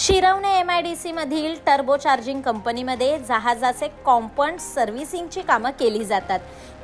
Shirvane MIDC मधील turbo charging कंपनीमध्ये जहाजाचे component सर्व्हिसिंगची कामं केली जातात।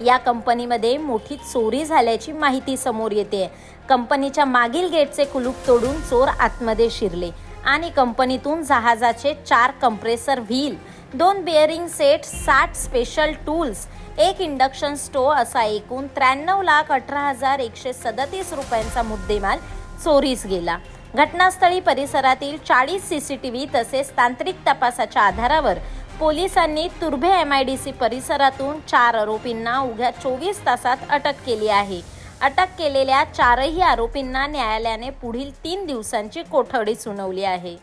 या कंपनीमध्ये मोठी चोरी झाल्याची माहिती समोर येते। कंपनीच्या मागील गेटचे कुलूप तोडून चोर आतमध्ये शिरले आणि कंपनीतून जहाजाचे 4 compressor wheel, 2 bearing set, 60 special tools, 1 induction stove असा एकूण 93,18,137 रुपयांचा मुद्देमाल चोरीस गेला। घटनास्थळी परिसरातील 40 CCTV तसेच तांत्रिक तपासाच्या आधारावर पोलिसांनी तुर्भे MIDC परिसरातून 4 आरोपींना अवघ्या 24 तासात अटक केली आहे। अटक केलेल्या 4ही आरोपींना न्यायालयाने पुढील 3 दिवसांची कोठडी सुनावली आहे।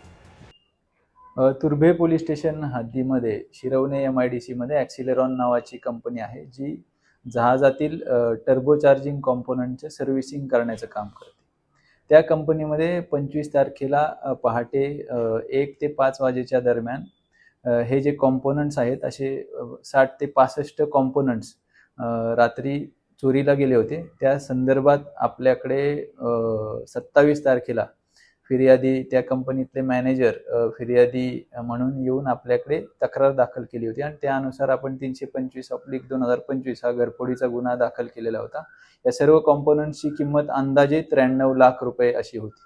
Turbhe police station हद्दीमध्ये Shirvane MIDC मध्ये ॲक्सिलेरॉन नावाची कंपनी आहे, जी जहाजातील टर्बो चार्जिंग कॉम्पोनंटचे सर्व्हिसिंग करण्याचं काम करते। त्या कंपनीमध्ये 25 तारखेला पहाटे 1 ते 5 वाजेच्या दरम्यान हे जे कॉम्पोनंट्स आहेत असे 60 ते 65 कॉम्पोनंट्स रात्री चोरीला गेले होते। त्या संदर्भात आपल्याकडे 27 तारखेला फिर्यादी, त्या कंपनीतले मॅनेजर फिर्यादी म्हणून येऊन आपल्याकडे तक्रार दाखल केली होती आणि त्यानुसार आपण 325/2025 हा घरफोडीचा गुन्हा दाखल केलेला होता। या सर्व कॉम्पोनंट्सची किंमत अंदाजे 93 लाख रुपये अशी होती।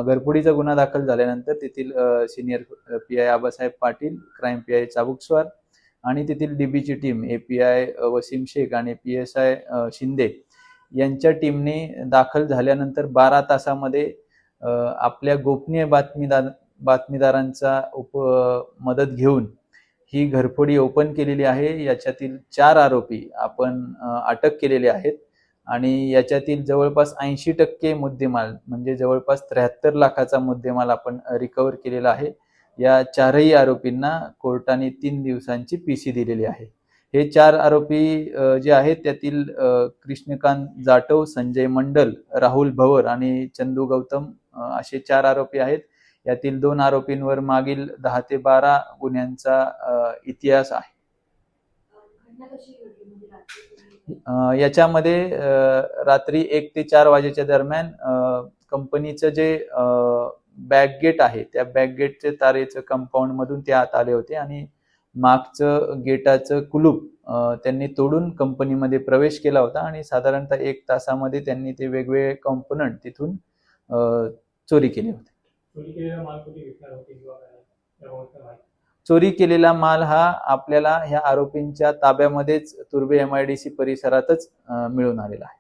घरफोडीचा गुन्हा दाखल झाल्यानंतर तेथील senior PI Abasaheb Patil, crime PI Chabukswar आणि तेथील DBची टीम API वसीम शेख आणि PSI शिंदे यांच्या टीमने दाखल झाल्यानंतर 12 तासामध्ये आपल्या गोपनीय बातमीदारांचा मदत घेऊन ही घरफोडी ओपन केलेली आहे। याच्यातील 4 आरोपी आपण अटक केलेले आहेत आणि याच्यातील जवळपास 80% मुद्देमाल म्हणजे जवळपास 73 लाखाचा मुद्देमाल आपण रिकव्हर केलेला आहे। या 4ही आरोपींना कोर्टाने 3 दिवसांची PC दिलेली आहे। हे 4 आरोपी जे आहेत त्यातील कृष्णकांत जाटव, संजय मंडल, राहुल भवर आणि चंदू गौतम असे 4 आरोपी आहेत। यातील 2 आरोपींवर मागील 10 ते 12 गुन्ह्यांचा इतिहास आहे। याच्यामध्ये रात्री 1 ते 4 वाजेच्या दरम्यान कंपनीचं जे बॅक गेट आहे त्या बॅक गेटचे तारेचं कंपाऊंड मधून ते आत आले होते आणि मागचं गेटाचं कुलूप त्यांनी तोडून कंपनीमध्ये प्रवेश केला होता आणि साधारणतः 1 तासामध्ये त्यांनी ते वेगवेगळे कॉम्पोनंट तिथून चोरी केले होते। चोरी केलेला माल हा आपल्याला ह्या आरोपींच्या ताब्यामध्येच तुर्भे MIDC परिसरातच मिळून आलेला आहे।